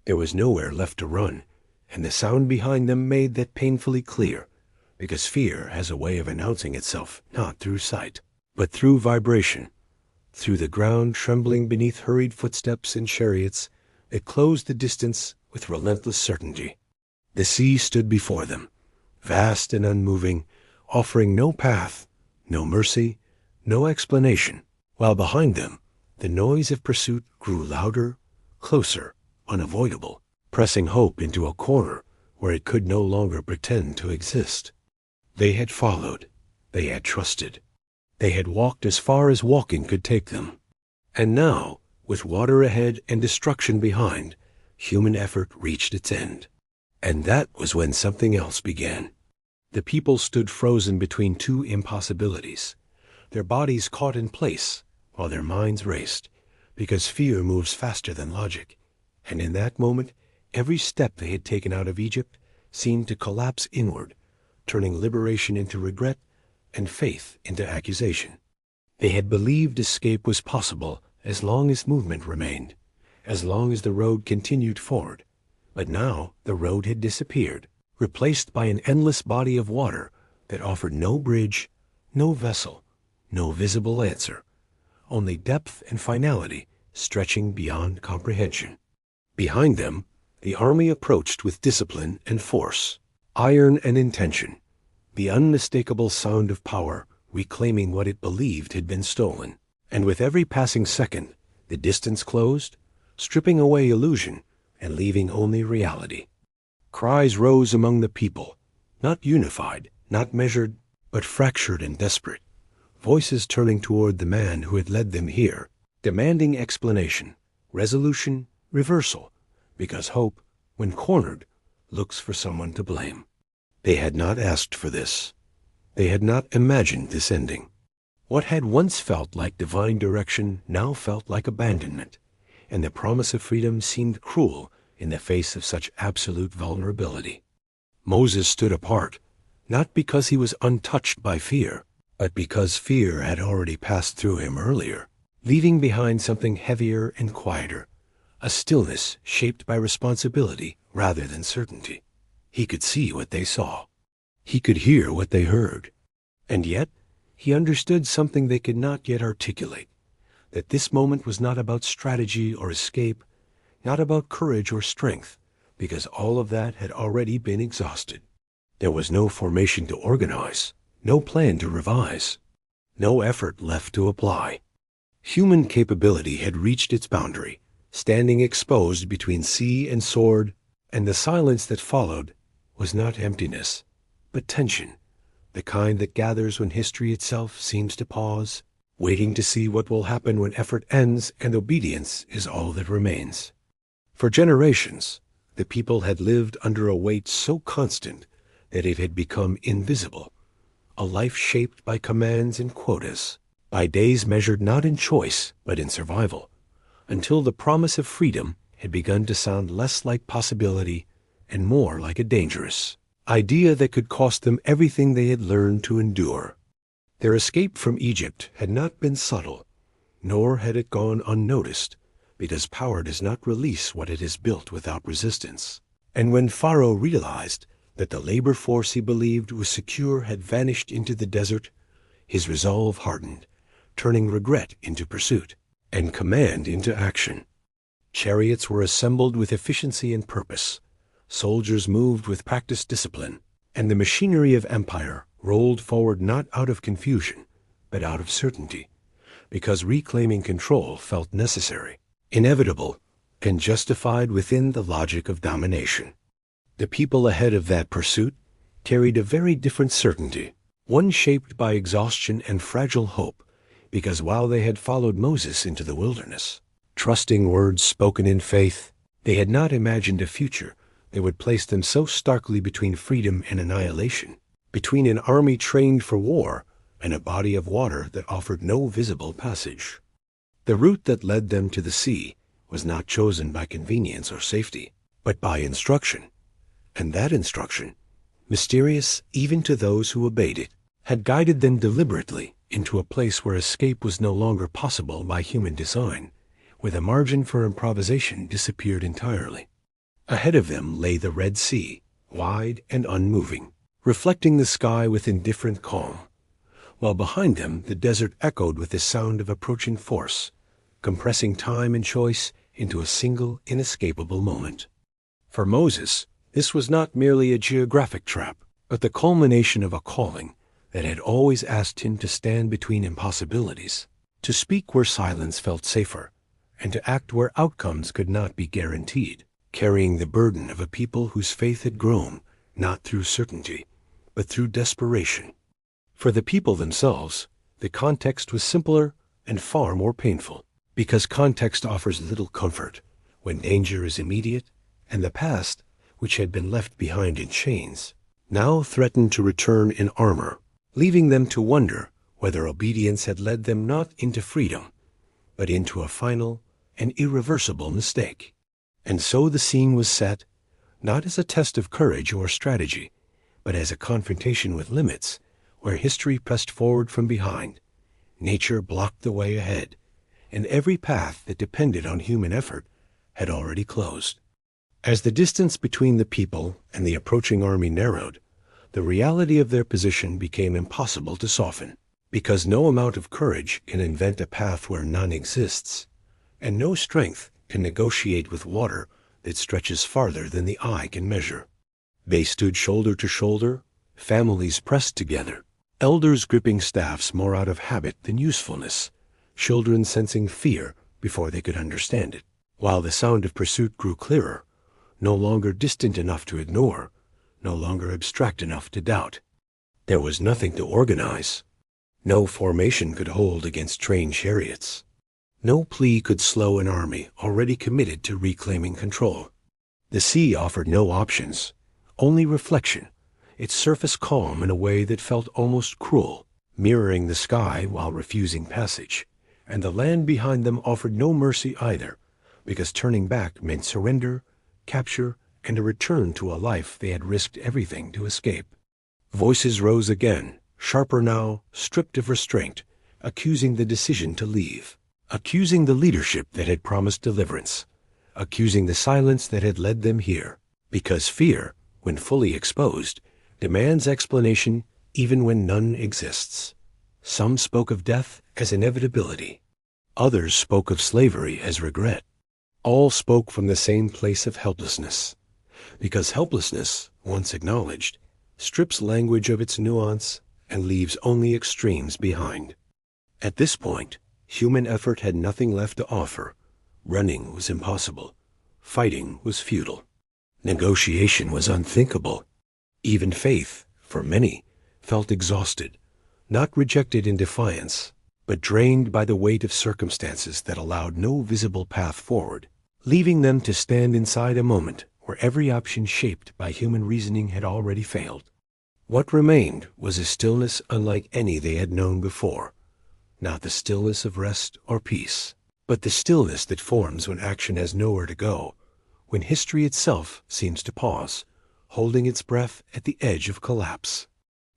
There was nowhere left to run, and the sound behind them made that painfully clear, because fear has a way of announcing itself not through sight, but through vibration, through the ground trembling beneath hurried footsteps and chariots that closed the distance with relentless certainty. The sea stood before them, vast and unmoving, offering no path, no mercy, no explanation, while behind them the noise of pursuit grew louder, closer, unavoidable, pressing hope into a corner where it could no longer pretend to exist. They had followed, they had trusted, they had walked as far as walking could take them. And now, with water ahead and destruction behind, human effort reached its end. And that was when something else began. The people stood frozen between two impossibilities, their bodies caught in place while their minds raced, because fear moves faster than logic. And in that moment, every step they had taken out of Egypt seemed to collapse inward, turning liberation into regret and faith into accusation. They had believed escape was possible as long as movement remained, as long as the road continued forward. But now the road had disappeared, replaced by an endless body of water that offered no bridge, no vessel, no visible answer, only depth and finality stretching beyond comprehension. Behind them, the army approached with discipline and force, iron and intention, the unmistakable sound of power reclaiming what it believed had been stolen. And with every passing second, the distance closed, stripping away illusion and leaving only reality. Cries rose among the people, not unified, not measured, but fractured and desperate. Voices turning toward the man who had led them here, demanding explanation, resolution, reversal, because hope, when cornered, looks for someone to blame. They had not asked for this. They had not imagined this ending. What had once felt like divine direction now felt like abandonment, and the promise of freedom seemed cruel in the face of such absolute vulnerability. Moses stood apart, not because he was untouched by fear, but because fear had already passed through him earlier, leaving behind something heavier and quieter, a stillness shaped by responsibility rather than certainty. He could see what they saw. He could hear what they heard. And yet, he understood something they could not yet articulate, that this moment was not about strategy or escape, not about courage or strength, because all of that had already been exhausted. There was no formation to organize, no plan to revise, no effort left to apply. Human capability had reached its boundary, standing exposed between sea and sword, and the silence that followed was not emptiness, but tension, the kind that gathers when history itself seems to pause, waiting to see what will happen when effort ends and obedience is all that remains. For generations, the people had lived under a weight so constant that it had become invisible, a life shaped by commands and quotas, by days measured not in choice but in survival, until the promise of freedom had begun to sound less like possibility and more like a dangerous idea that could cost them everything they had learned to endure. Their escape from Egypt had not been subtle, nor had it gone unnoticed, because power does not release what it has built without resistance. And when Pharaoh realized that the labor force he believed was secure had vanished into the desert, his resolve hardened, turning regret into pursuit and command into action. Chariots were assembled with efficiency and purpose. Soldiers moved with practiced discipline, and the machinery of empire rolled forward not out of confusion, but out of certainty, because reclaiming control felt necessary, inevitable, and justified within the logic of domination. The people ahead of that pursuit carried a very different certainty, one shaped by exhaustion and fragile hope, because while they had followed Moses into the wilderness, trusting words spoken in faith, they had not imagined a future that would place them so starkly between freedom and annihilation, between an army trained for war and a body of water that offered no visible passage. The route that led them to the sea was not chosen by convenience or safety, but by instruction. And that instruction, mysterious even to those who obeyed it, had guided them deliberately into a place where escape was no longer possible by human design, where the margin for improvisation disappeared entirely. Ahead of them lay the Red Sea, wide and unmoving, reflecting the sky with indifferent calm, while behind them the desert echoed with the sound of approaching force, compressing time and choice into a single inescapable moment. For Moses, this was not merely a geographic trap, but the culmination of a calling that had always asked him to stand between impossibilities, to speak where silence felt safer, and to act where outcomes could not be guaranteed, carrying the burden of a people whose faith had grown, not through certainty, but through desperation. For the people themselves, the context was simpler and far more painful, because context offers little comfort when danger is immediate, and the past, which had been left behind in chains, now threatened to return in armor, leaving them to wonder whether obedience had led them not into freedom, but into a final and irreversible mistake. And so the scene was set, not as a test of courage or strategy, but as a confrontation with limits, where history pressed forward from behind, nature blocked the way ahead, and every path that depended on human effort had already closed. As the distance between the people and the approaching army narrowed, the reality of their position became impossible to soften, because no amount of courage can invent a path where none exists, and no strength can negotiate with water that stretches farther than the eye can measure. They stood shoulder to shoulder, families pressed together, elders gripping staffs more out of habit than usefulness, children sensing fear before they could understand it, while the sound of pursuit grew clearer, no longer distant enough to ignore, no longer abstract enough to doubt. There was nothing to organize. No formation could hold against trained chariots. No plea could slow an army already committed to reclaiming control. The sea offered no options, only reflection, its surface calm in a way that felt almost cruel, mirroring the sky while refusing passage. And the land behind them offered no mercy either, because turning back meant surrender, capture, and a return to a life they had risked everything to escape. Voices rose again, sharper now, stripped of restraint, accusing the decision to leave, accusing the leadership that had promised deliverance, accusing the silence that had led them here, because fear, when fully exposed, demands explanation even when none exists. Some spoke of death as inevitability. Others spoke of slavery as regret. All spoke from the same place of helplessness, because helplessness, once acknowledged, strips language of its nuance and leaves only extremes behind. At this point, human effort had nothing left to offer. Running was impossible. Fighting was futile. Negotiation was unthinkable. Even faith, for many, felt exhausted, not rejected in defiance, but drained by the weight of circumstances that allowed no visible path forward, leaving them to stand inside a moment where every option shaped by human reasoning had already failed. What remained was a stillness unlike any they had known before, not the stillness of rest or peace, but the stillness that forms when action has nowhere to go, when history itself seems to pause, holding its breath at the edge of collapse.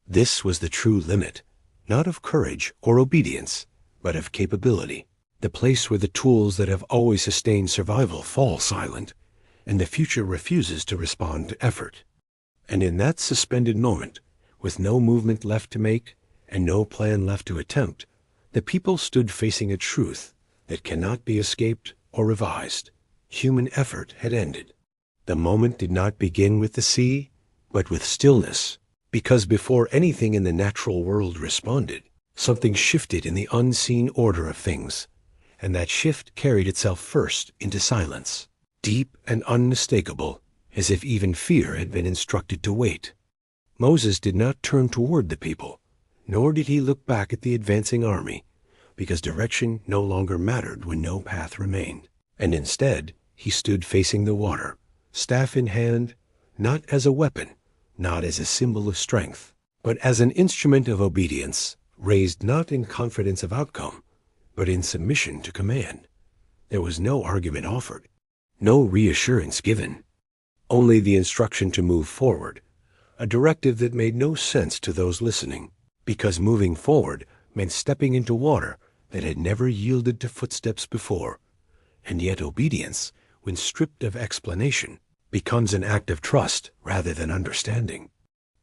This was the true limit, not of courage or obedience, but of capability, the place where the tools that have always sustained survival fall silent, and the future refuses to respond to effort. And in that suspended moment, with no movement left to make and no plan left to attempt, the people stood facing a truth that cannot be escaped or revised. Human effort had ended. The moment did not begin with the sea, but with stillness, because before anything in the natural world responded, something shifted in the unseen order of things, and that shift carried itself first into silence, deep and unmistakable, as if even fear had been instructed to wait. Moses did not turn toward the people, nor did he look back at the advancing army, because direction no longer mattered when no path remained. And instead, he stood facing the water, staff in hand, not as a weapon, not as a symbol of strength, but as an instrument of obedience, raised not in confidence of outcome, but in submission to command. There was no argument offered, no reassurance given, only the instruction to move forward, a directive that made no sense to those listening, because moving forward meant stepping into water that had never yielded to footsteps before, and yet obedience, when stripped of explanation, becomes an act of trust rather than understanding.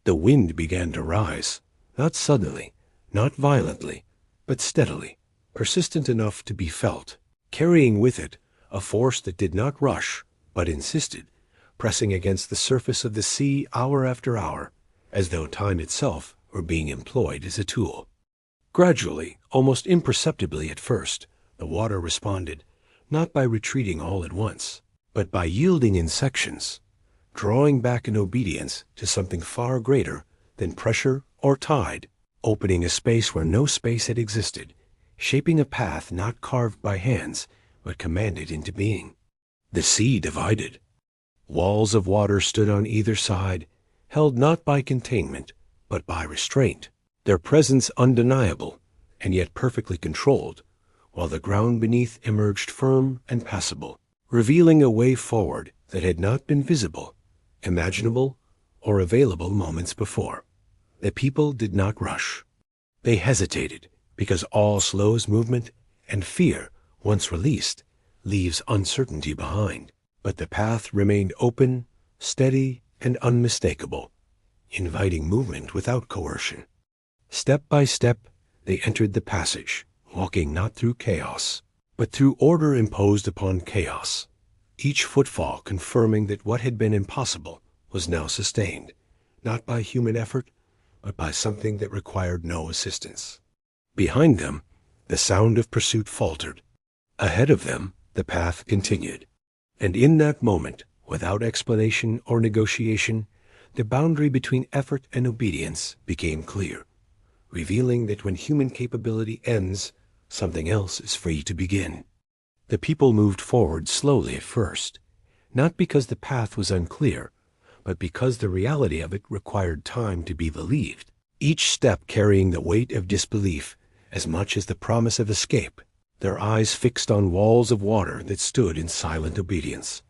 The wind began to rise, not suddenly, not violently, but steadily, persistent enough to be felt, carrying with it a force that did not rush, but insisted, pressing against the surface of the sea hour after hour, as though time itself were being employed as a tool. Gradually, almost imperceptibly at first, the water responded, not by retreating all at once, but by yielding in sections, drawing back in obedience to something far greater than pressure or tide, opening a space where no space had existed, shaping a path not carved by hands, but commanded into being. The sea divided. Walls of water stood on either side, held not by containment, but by restraint, their presence undeniable, and yet perfectly controlled, while the ground beneath emerged firm and passable, revealing a way forward that had not been visible, imaginable, or available moments before. The people did not rush. They hesitated, because awe slows movement, and fear, once released, leaves uncertainty behind. But the path remained open, steady, and unmistakable, inviting movement without coercion. Step by step, they entered the passage, walking not through chaos, but through order imposed upon chaos, each footfall confirming that what had been impossible was now sustained, not by human effort, but by something that required no assistance. Behind them, the sound of pursuit faltered. Ahead of them, the path continued. And in that moment, without explanation or negotiation, the boundary between effort and obedience became clear, revealing that when human capability ends, something else is free to begin. The people moved forward slowly at first, not because the path was unclear, but because the reality of it required time to be believed, each step carrying the weight of disbelief as much as the promise of escape, their eyes fixed on walls of water that stood in silent obedience,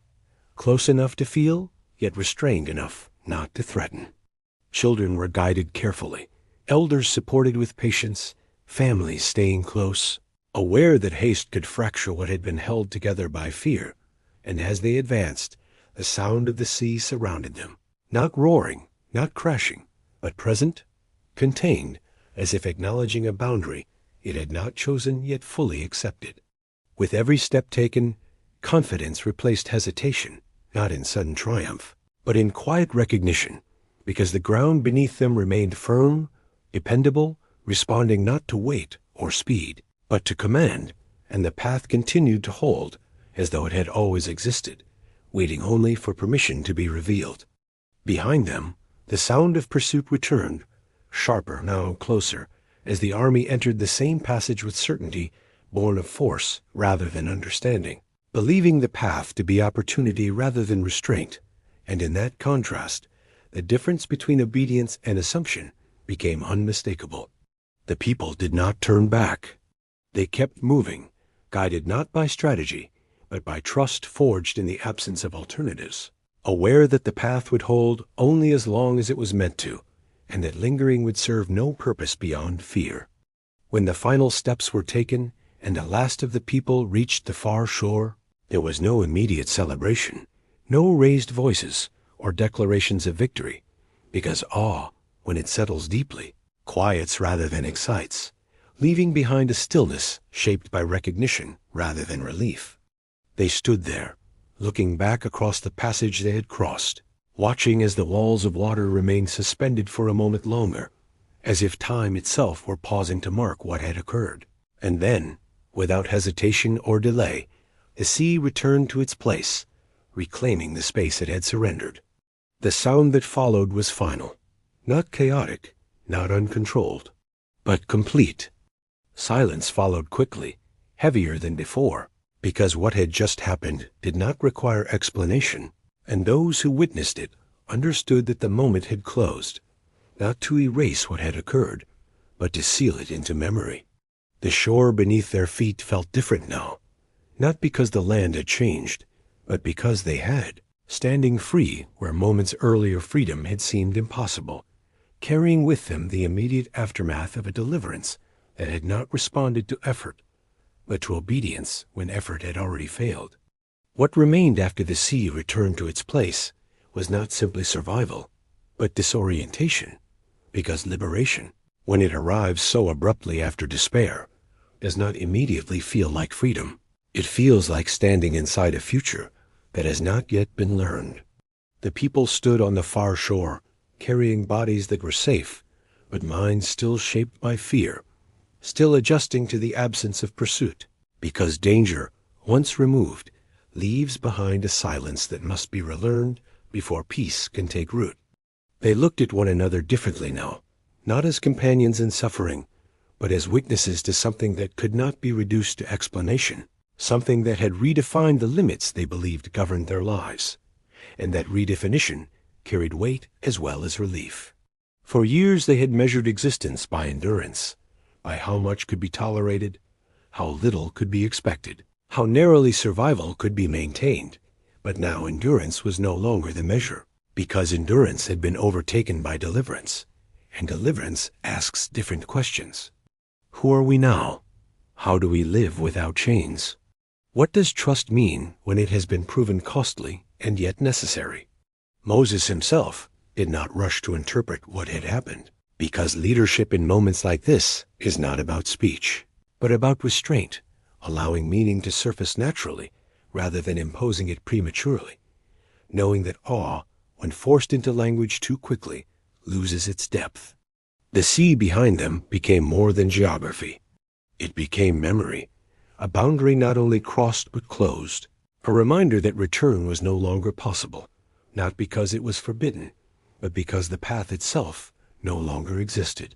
close enough to feel, yet restrained enough not to threaten. Children were guided carefully, elders supported with patience, families staying close, aware that haste could fracture what had been held together by fear, and as they advanced, the sound of the sea surrounded them, not roaring, not crashing, but present, contained, as if acknowledging a boundary it had not chosen yet fully accepted. With every step taken, confidence replaced hesitation, not in sudden triumph, but in quiet recognition, because the ground beneath them remained firm, dependable, responding not to weight or speed, but to command, and the path continued to hold as though it had always existed, waiting only for permission to be revealed. Behind them, the sound of pursuit returned, sharper, now closer, as the army entered the same passage with certainty born of force rather than understanding, believing the path to be opportunity rather than restraint, and in that contrast, the difference between obedience and assumption became unmistakable. The people did not turn back. They kept moving, guided not by strategy, but by trust forged in the absence of alternatives, aware that the path would hold only as long as it was meant to, and that lingering would serve no purpose beyond fear. When the final steps were taken, and the last of the people reached the far shore, there was no immediate celebration, no raised voices or declarations of victory, because awe, when it settles deeply, quiets rather than excites, leaving behind a stillness shaped by recognition rather than relief. They stood there, looking back across the passage they had crossed, watching as the walls of water remained suspended for a moment longer, as if time itself were pausing to mark what had occurred. And then, without hesitation or delay, the sea returned to its place, reclaiming the space it had surrendered. The sound that followed was final, not chaotic, not uncontrolled, but complete. Silence followed quickly, heavier than before, because what had just happened did not require explanation, and those who witnessed it understood that the moment had closed, not to erase what had occurred, but to seal it into memory. The shore beneath their feet felt different now, not because the land had changed, but because they had, standing free where moments earlier freedom had seemed impossible, carrying with them the immediate aftermath of a deliverance that had not responded to effort, but to obedience when effort had already failed. What remained after the sea returned to its place was not simply survival, but disorientation, because liberation, when it arrives so abruptly after despair, does not immediately feel like freedom. It feels like standing inside a future that has not yet been learned. The people stood on the far shore, carrying bodies that were safe, but minds still shaped by fear, still adjusting to the absence of pursuit, because danger, once removed, leaves behind a silence that must be relearned before peace can take root. They looked at one another differently now, not as companions in suffering, but as witnesses to something that could not be reduced to explanation, something that had redefined the limits they believed governed their lives, and that redefinition carried weight as well as relief. For years they had measured existence by endurance, by how much could be tolerated, how little could be expected, how narrowly survival could be maintained. But now endurance was no longer the measure, because endurance had been overtaken by deliverance, and deliverance asks different questions. Who are we now? How do we live without chains? What does trust mean when it has been proven costly and yet necessary? Moses himself did not rush to interpret what had happened, because leadership in moments like this is not about speech, but about restraint, allowing meaning to surface naturally rather than imposing it prematurely, knowing that awe, when forced into language too quickly, loses its depth. The sea behind them became more than geography. It became memory, a boundary not only crossed but closed, a reminder that return was no longer possible, not because it was forbidden, but because the path itself no longer existed.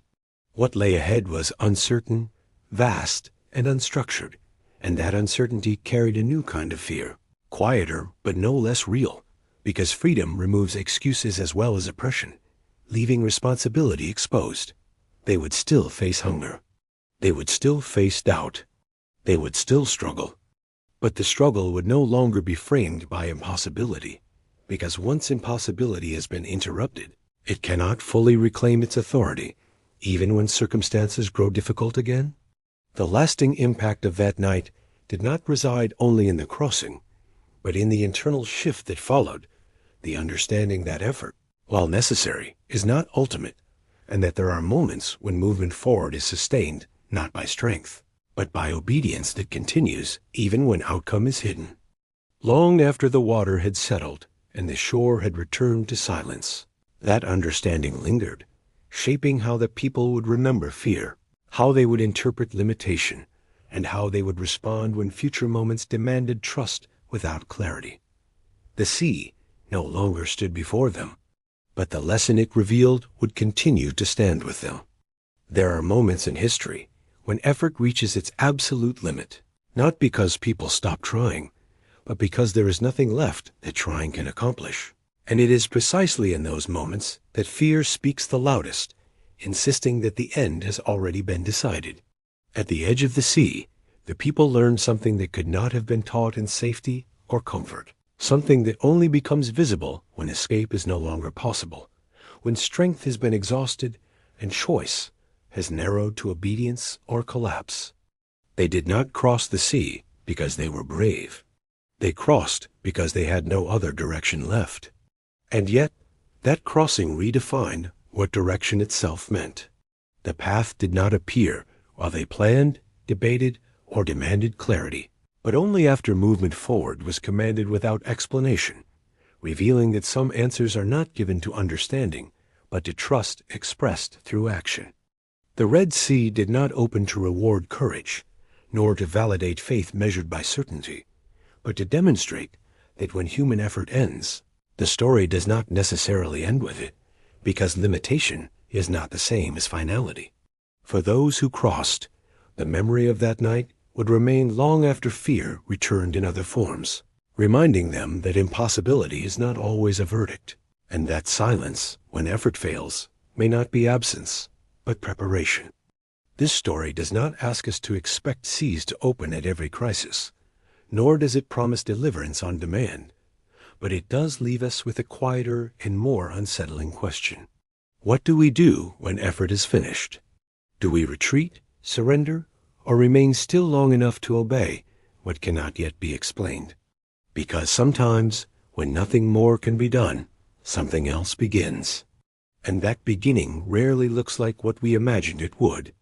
What lay ahead was uncertain, vast, and unstructured, and that uncertainty carried a new kind of fear, quieter but no less real, because freedom removes excuses as well as oppression, leaving responsibility exposed. They would still face hunger. They would still face doubt. They would still struggle. But the struggle would no longer be framed by impossibility, because once impossibility has been interrupted, it cannot fully reclaim its authority, even when circumstances grow difficult again. The lasting impact of that night did not reside only in the crossing, but in the internal shift that followed, the understanding that effort, while necessary, is not ultimate, and that there are moments when movement forward is sustained not by strength, but by obedience that continues even when outcome is hidden. Long after the water had settled and the shore had returned to silence, that understanding lingered, shaping how the people would remember fear, how they would interpret limitation, and how they would respond when future moments demanded trust without clarity. The sea no longer stood before them, but the lesson it revealed would continue to stand with them. There are moments in history when effort reaches its absolute limit, not because people stop trying, but because there is nothing left that trying can accomplish. And it is precisely in those moments that fear speaks the loudest, insisting that the end has already been decided. At the edge of the sea, the people learned something that could not have been taught in safety or comfort, something that only becomes visible when escape is no longer possible, when strength has been exhausted and choice has narrowed to obedience or collapse. They did not cross the sea because they were brave. They crossed because they had no other direction left. And yet, that crossing redefined what direction itself meant. The path did not appear while they planned, debated, or demanded clarity, but only after movement forward was commanded without explanation, revealing that some answers are not given to understanding, but to trust expressed through action. The Red Sea did not open to reward courage, nor to validate faith measured by certainty, but to demonstrate that when human effort ends, the story does not necessarily end with it, because limitation is not the same as finality. For those who crossed, the memory of that night would remain long after fear returned in other forms, reminding them that impossibility is not always a verdict, and that silence, when effort fails, may not be absence, but preparation. This story does not ask us to expect seas to open at every crisis, nor does it promise deliverance on demand, but it does leave us with a quieter and more unsettling question. What do we do when effort is finished? Do we retreat, surrender, or remain still long enough to obey what cannot yet be explained? Because sometimes, when nothing more can be done, something else begins. And that beginning rarely looks like what we imagined it would.